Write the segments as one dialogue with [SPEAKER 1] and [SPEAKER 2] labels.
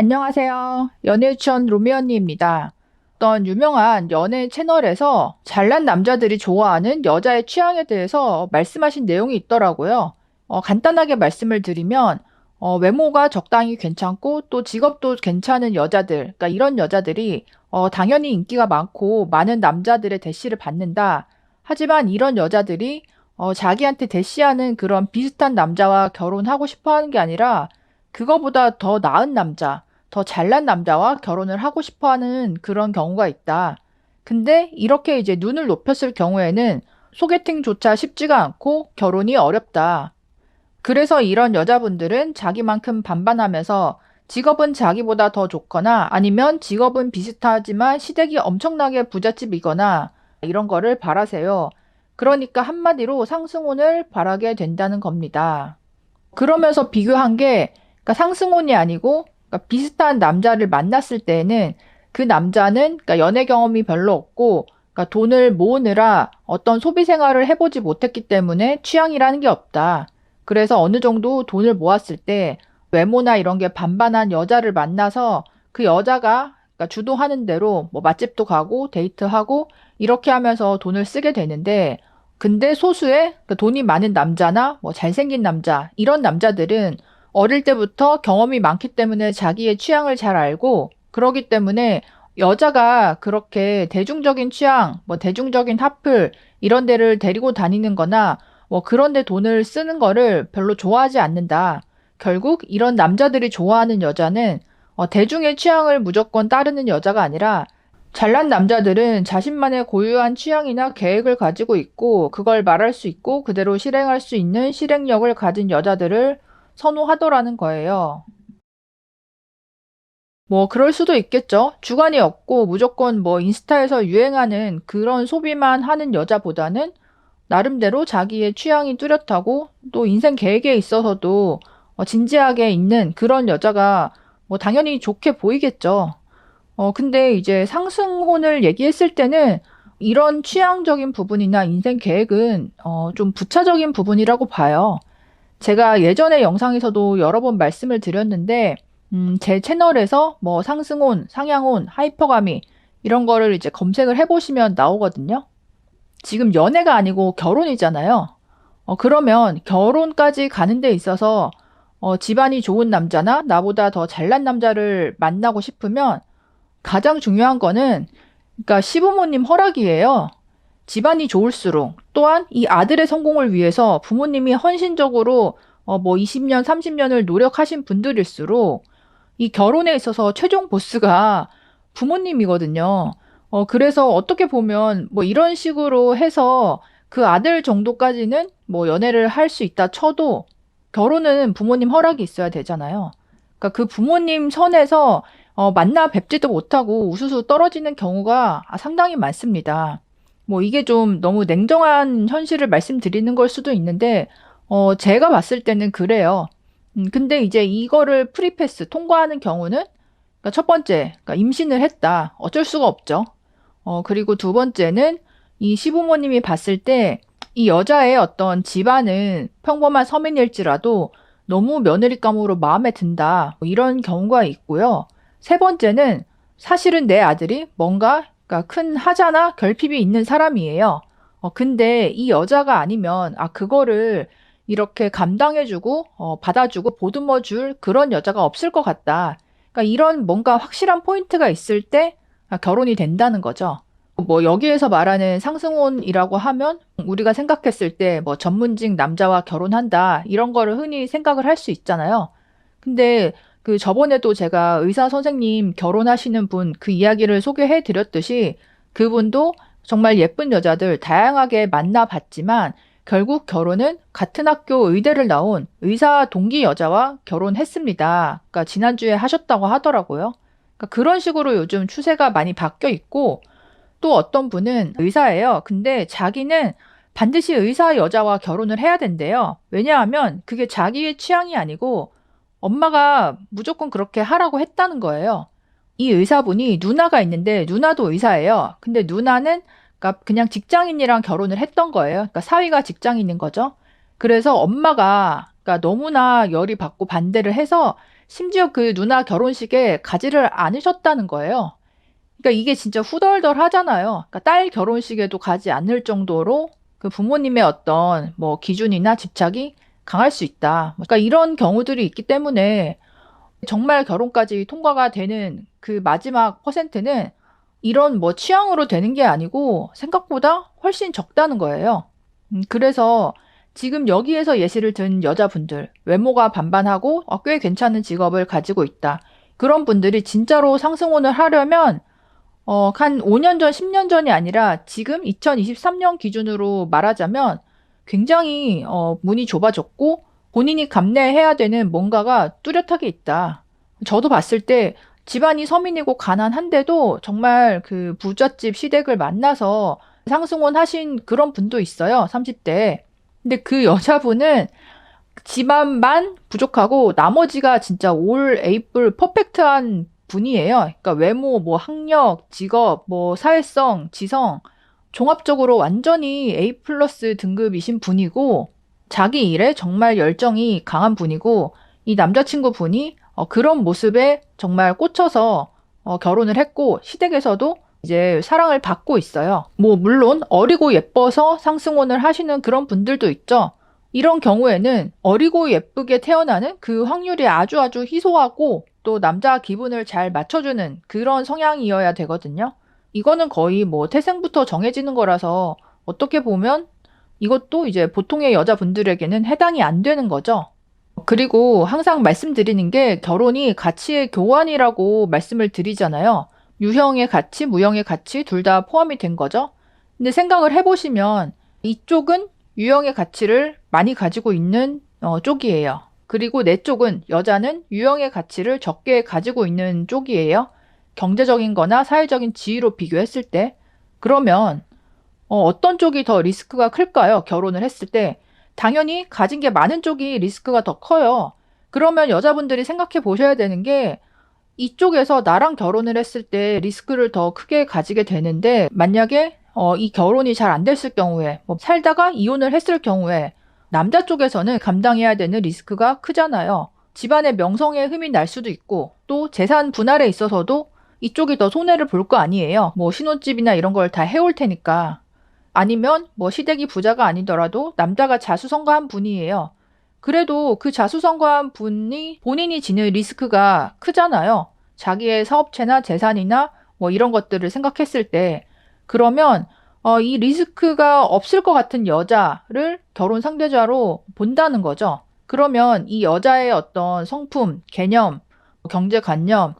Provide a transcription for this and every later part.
[SPEAKER 1] 안녕하세요. 연애유치원 로미 언니입니다. 어떤 유명한 연애 채널에서 잘난 남자들이 좋아하는 여자의 취향에 대해서 말씀하신 내용이 있더라고요. 간단하게 말씀을 드리면, 외모가 적당히 괜찮고 또 직업도 괜찮은 여자들, 그러니까 이런 여자들이 당연히 인기가 많고 많은 남자들의 대시를 받는다. 하지만 이런 여자들이 자기한테 대시하는 그런 비슷한 남자와 결혼하고 싶어 하는 게 아니라 그거보다 더 나은 남자, 더 잘난 남자와 결혼을 하고 싶어 하는 그런 경우가 있다. 근데 이렇게 이제 눈을 높였을 경우에는 소개팅조차 쉽지가 않고 결혼이 어렵다. 그래서 이런 여자분들은 자기만큼 반반하면서 직업은 자기보다 더 좋거나 아니면 직업은 비슷하지만 시댁이 엄청나게 부잣집이거나 이런 거를 바라세요. 그러니까 한마디로 상승혼을 바라게 된다는 겁니다. 그러면서 비교한 게 그러니까 상승혼이 아니고 그러니까 비슷한 남자를 만났을 때에는 그 남자는 그러니까 연애 경험이 별로 없고 그러니까 돈을 모으느라 어떤 소비 생활을 해보지 못했기 때문에 취향이라는 게 없다. 그래서 어느 정도 돈을 모았을 때 외모나 이런 게 반반한 여자를 만나서 그 여자가 그러니까 주도하는 대로 뭐 맛집도 가고 데이트하고 이렇게 하면서 돈을 쓰게 되는데 근데 소수의 그 돈이 많은 남자나 뭐 잘생긴 남자, 이런 남자들은 어릴 때부터 경험이 많기 때문에 자기의 취향을 잘 알고 그러기 때문에 여자가 그렇게 대중적인 취향, 뭐 대중적인 하플 이런 데를 데리고 다니는 거나 뭐 그런 데 돈을 쓰는 거를 별로 좋아하지 않는다. 결국 이런 남자들이 좋아하는 여자는 대중의 취향을 무조건 따르는 여자가 아니라 잘난 남자들은 자신만의 고유한 취향이나 계획을 가지고 있고 그걸 말할 수 있고 그대로 실행할 수 있는 실행력을 가진 여자들을 선호하더라는 거예요. 뭐 그럴 수도 있겠죠. 주관이 없고 무조건 뭐 인스타에서 유행하는 그런 소비만 하는 여자보다는 나름대로 자기의 취향이 뚜렷하고 또 인생 계획에 있어서도 진지하게 있는 그런 여자가 뭐 당연히 좋게 보이겠죠. 근데 이제 상승혼을 얘기했을 때는 이런 취향적인 부분이나 인생 계획은 좀 부차적인 부분이라고 봐요. 제가 예전에 영상에서도 여러 번 말씀을 드렸는데, 제 채널에서 뭐 상승혼, 상향혼, 하이퍼가미 이런 거를 이제 검색을 해보시면 나오거든요. 지금 연애가 아니고 결혼이잖아요. 그러면 결혼까지 가는 데 있어서 집안이 좋은 남자나 나보다 더 잘난 남자를 만나고 싶으면 가장 중요한 거는 그러니까 시부모님 허락이에요. 집안이 좋을수록 또한 이 아들의 성공을 위해서 부모님이 헌신적으로 뭐 20년, 30년을 노력하신 분들일수록 이 결혼에 있어서 최종 보스가 부모님이거든요. 그래서 어떻게 보면 뭐 이런 식으로 해서 그 아들 정도까지는 뭐 연애를 할 수 있다 쳐도 결혼은 부모님 허락이 있어야 되잖아요. 그러니까 그 부모님 선에서 만나 뵙지도 못하고 우수수 떨어지는 경우가 상당히 많습니다. 뭐 이게 좀 너무 냉정한 현실을 말씀드리는 걸 수도 있는데, 제가 봤을 때는 그래요. 근데 이제 이거를 프리패스 통과하는 경우는, 그러니까 첫 번째, 그러니까 임신을 했다. 어쩔 수가 없죠. 그리고 두 번째는 이 시부모님이 봤을 때 이 여자의 어떤 집안은 평범한 서민일지라도 너무 며느리감으로 마음에 든다. 뭐 이런 경우가 있고요. 세 번째는 사실은 내 아들이 뭔가 그러니까 큰 하자나 결핍이 있는 사람이에요. 근데 이 여자가 아니면 그거를 이렇게 감당해주고 받아주고 보듬어줄 그런 여자가 없을 것 같다. 그러니까 이런 뭔가 확실한 포인트가 있을 때 결혼이 된다는 거죠. 뭐 여기에서 말하는 상승혼이라고 하면 우리가 생각했을 때 뭐 전문직 남자와 결혼한다 이런 거를 흔히 생각을 할 수 있잖아요. 근데 그 저번에도 제가 의사 선생님 결혼하시는 분 그 이야기를 소개해 드렸듯이 그분도 정말 예쁜 여자들 다양하게 만나봤지만 결국 결혼은 같은 학교 의대를 나온 의사 동기 여자와 결혼했습니다. 그러니까 지난주에 하셨다고 하더라고요. 그러니까 그런 식으로 요즘 추세가 많이 바뀌어 있고 또 어떤 분은 의사예요. 근데 자기는 반드시 의사 여자와 결혼을 해야 된대요. 왜냐하면 그게 자기의 취향이 아니고 엄마가 무조건 그렇게 하라고 했다는 거예요. 이 의사분이 누나가 있는데 누나도 의사예요. 근데 누나는 그러니까 그냥 직장인이랑 결혼을 했던 거예요. 그러니까 사위가 직장인인 거죠. 그래서 엄마가 그러니까 너무나 열이 받고 반대를 해서 심지어 그 누나 결혼식에 가지를 않으셨다는 거예요. 그러니까 이게 진짜 후덜덜하잖아요. 그러니까 딸 결혼식에도 가지 않을 정도로 그 부모님의 어떤 뭐 기준이나 집착이 강할 수 있다. 그러니까 이런 경우들이 있기 때문에 정말 결혼까지 통과가 되는 그 마지막 퍼센트는 이런 뭐 취향으로 되는 게 아니고 생각보다 훨씬 적다는 거예요. 그래서 지금 여기에서 예시를 든 여자분들, 외모가 반반하고 꽤 괜찮은 직업을 가지고 있다. 그런 분들이 진짜로 상승혼을 하려면 한 5년 전, 10년 전이 아니라 지금 2023년 기준으로 말하자면 굉장히 문이 좁아졌고 본인이 감내해야 되는 뭔가가 뚜렷하게 있다. 저도 봤을 때 집안이 서민이고 가난한데도 정말 그 부잣집 시댁을 만나서 상승혼 하신 그런 분도 있어요. 30대. 근데 그 여자분은 집안만 부족하고 나머지가 진짜 올 에이플 퍼펙트한 분이에요. 그러니까 외모, 뭐 학력, 직업, 뭐 사회성, 지성 종합적으로 완전히 A 플러스 등급이신 분이고 자기 일에 정말 열정이 강한 분이고 이 남자친구 분이 그런 모습에 정말 꽂혀서 결혼을 했고 시댁에서도 이제 사랑을 받고 있어요. 뭐 물론 어리고 예뻐서 상승혼을 하시는 그런 분들도 있죠. 이런 경우에는 어리고 예쁘게 태어나는 그 확률이 아주 희소하고 또 남자 기분을 잘 맞춰주는 그런 성향이어야 되거든요. 이거는 거의 뭐 태생부터 정해지는 거라서 어떻게 보면 이것도 이제 보통의 여자분들에게는 해당이 안 되는 거죠. 그리고 항상 말씀드리는 게 결혼이 가치의 교환이라고 말씀을 드리잖아요. 유형의 가치, 무형의 가치 둘 다 포함이 된 거죠. 근데 생각을 해보시면 이쪽은 유형의 가치를 많이 가지고 있는 쪽이에요. 그리고 내 쪽은 여자는 유형의 가치를 적게 가지고 있는 쪽이에요. 경제적인 거나 사회적인 지위로 비교했을 때. 그러면 어떤 쪽이 더 리스크가 클까요? 결혼을 했을 때. 당연히 가진 게 많은 쪽이 리스크가 더 커요. 그러면 여자분들이 생각해 보셔야 되는 게 이쪽에서 나랑 결혼을 했을 때 리스크를 더 크게 가지게 되는데 만약에 이 결혼이 잘 안 됐을 경우에 뭐 살다가 이혼을 했을 경우에 남자 쪽에서는 감당해야 되는 리스크가 크잖아요. 집안의 명성에 흠이 날 수도 있고 또 재산 분할에 있어서도 이쪽이 더 손해를 볼 거 아니에요. 뭐 신혼집이나 이런 걸 다 해올 테니까. 아니면 뭐 시댁이 부자가 아니더라도 남자가 자수성가한 분이에요. 그래도 그 자수성가한 분이 본인이 지는 리스크가 크잖아요. 자기의 사업체나 재산이나 뭐 이런 것들을 생각했을 때 그러면 이 리스크가 없을 것 같은 여자를 결혼 상대자로 본다는 거죠. 그러면 이 여자의 어떤 성품, 개념, 경제관념,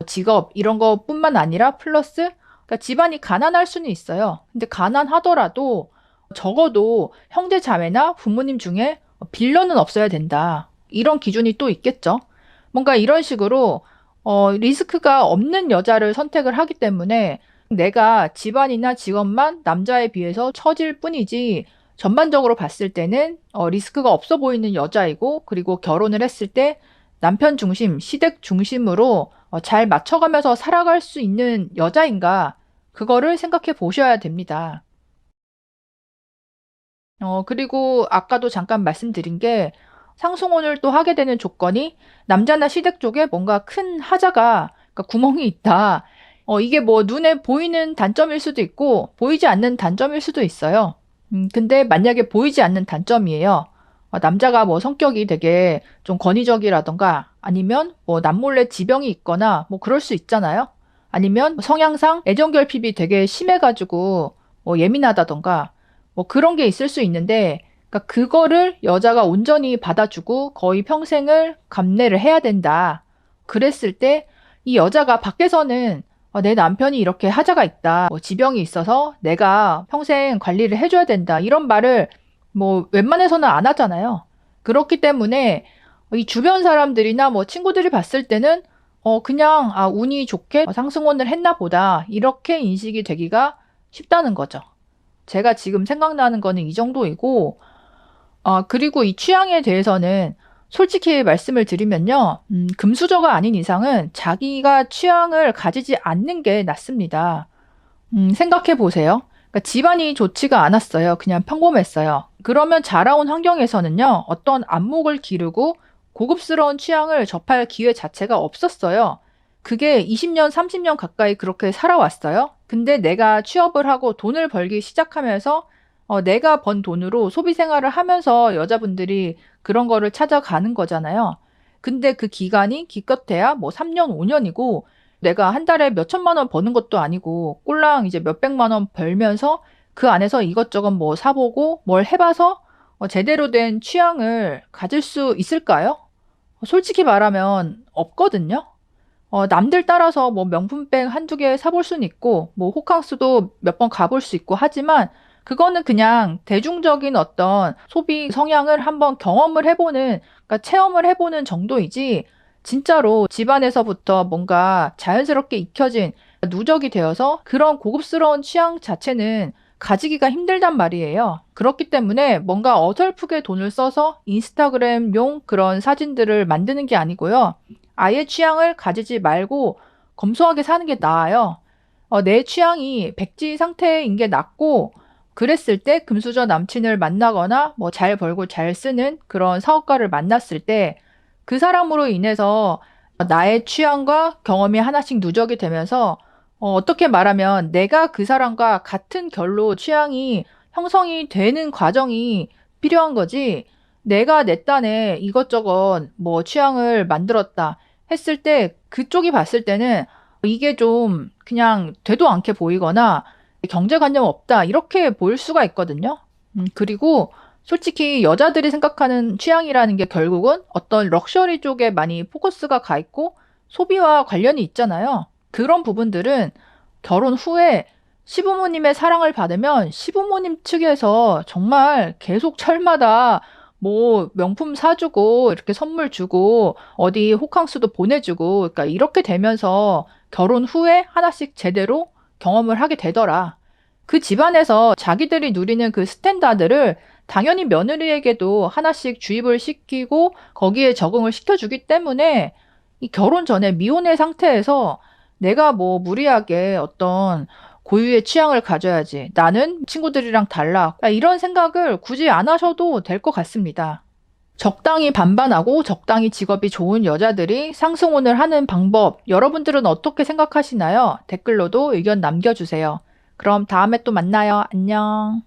[SPEAKER 1] 직업 이런 것뿐만 아니라 플러스 그러니까 집안이 가난할 수는 있어요. 근데 가난하더라도 적어도 형제 자매나 부모님 중에 빌런은 없어야 된다. 이런 기준이 또 있겠죠. 뭔가 이런 식으로 리스크가 없는 여자를 선택을 하기 때문에 내가 집안이나 직업만 남자에 비해서 처질 뿐이지 전반적으로 봤을 때는 리스크가 없어 보이는 여자이고 그리고 결혼을 했을 때 남편 중심, 시댁 중심으로 잘 맞춰가면서 살아갈 수 있는 여자인가 그거를 생각해 보셔야 됩니다. 그리고 아까도 잠깐 말씀드린 게 상승혼을 또 하게 되는 조건이 남자나 시댁 쪽에 뭔가 큰 하자가, 그러니까 구멍이 있다. 이게 뭐 눈에 보이는 단점일 수도 있고 보이지 않는 단점일 수도 있어요. 근데 만약에 보이지 않는 단점이에요. 남자가 뭐 성격이 되게 좀 권위적이라던가 아니면 뭐 남몰래 지병이 있거나 뭐 그럴 수 있잖아요. 아니면 성향상 애정결핍이 되게 심해가지고 뭐 예민하다던가 뭐 그런 게 있을 수 있는데 그러니까 그거를 여자가 온전히 받아주고 거의 평생을 감내를 해야 된다. 그랬을 때 이 여자가 밖에서는 내 남편이 이렇게 하자가 있다. 뭐 지병이 있어서 내가 평생 관리를 해줘야 된다. 이런 말을 뭐 웬만해서는 안 하잖아요. 그렇기 때문에 이 주변 사람들이나 뭐 친구들이 봤을 때는 그냥 운이 좋게 상승혼을 했나 보다. 이렇게 인식이 되기가 쉽다는 거죠. 제가 지금 생각나는 거는 이 정도이고 그리고 이 취향에 대해서는 솔직히 말씀을 드리면요. 금수저가 아닌 이상은 자기가 취향을 가지지 않는 게 낫습니다. 생각해 보세요. 그러니까 집안이 좋지가 않았어요. 그냥 평범했어요. 그러면 자라온 환경에서는요. 어떤 안목을 기르고 고급스러운 취향을 접할 기회 자체가 없었어요. 그게 20년, 30년 가까이 그렇게 살아왔어요. 근데 내가 취업을 하고 돈을 벌기 시작하면서 내가 번 돈으로 소비 생활을 하면서 여자분들이 그런 거를 찾아가는 거잖아요. 근데 그 기간이 기껏해야 뭐 3년, 5년이고 내가 한 달에 몇 천만 원 버는 것도 아니고 꼴랑 이제 몇 백만 원 벌면서 그 안에서 이것저것 뭐 사보고 뭘 해봐서 제대로 된 취향을 가질 수 있을까요? 솔직히 말하면 없거든요. 남들 따라서 뭐 명품백 한두 개 사볼 수는 있고, 뭐 호캉스도 몇 번 가볼 수 있고 하지만, 그거는 그냥 대중적인 어떤 소비 성향을 한번 경험을 해보는, 그러니까 체험을 해보는 정도이지, 진짜로 집안에서부터 뭔가 자연스럽게 익혀진 누적이 되어서 그런 고급스러운 취향 자체는 가지기가 힘들단 말이에요. 그렇기 때문에 뭔가 어설프게 돈을 써서 인스타그램용 그런 사진들을 만드는 게 아니고요. 아예 취향을 가지지 말고 검소하게 사는 게 나아요. 내 취향이 백지 상태인 게 낫고, 그랬을 때 금수저 남친을 만나거나 뭐 잘 벌고 잘 쓰는 그런 사업가를 만났을 때 그 사람으로 인해서 나의 취향과 경험이 하나씩 누적이 되면서 어떻게 말하면 내가 그 사람과 같은 결로 취향이 형성이 되는 과정이 필요한 거지. 내가 내 딴에 이것저것 뭐 취향을 만들었다 했을 때 그쪽이 봤을 때는 이게 좀 그냥 되도 않게 보이거나 경제관념 없다 이렇게 보일 수가 있거든요. 그리고 솔직히 여자들이 생각하는 취향이라는 게 결국은 어떤 럭셔리 쪽에 많이 포커스가 가 있고 소비와 관련이 있잖아요. 그런 부분들은 결혼 후에 시부모님의 사랑을 받으면 시부모님 측에서 정말 계속 철마다 뭐 명품 사주고 이렇게 선물 주고 어디 호캉스도 보내주고 그러니까 이렇게 되면서 결혼 후에 하나씩 제대로 경험을 하게 되더라. 그 집안에서 자기들이 누리는 그 스탠다드를 당연히 며느리에게도 하나씩 주입을 시키고 거기에 적응을 시켜주기 때문에 이 결혼 전에 미혼의 상태에서 내가 뭐 무리하게 어떤 고유의 취향을 가져야지. 나는 친구들이랑 달라. 이런 생각을 굳이 안 하셔도 될 것 같습니다. 적당히 반반하고 적당히 직업이 좋은 여자들이 상승혼을 하는 방법, 여러분들은 어떻게 생각하시나요? 댓글로도 의견 남겨주세요. 그럼 다음에 또 만나요. 안녕.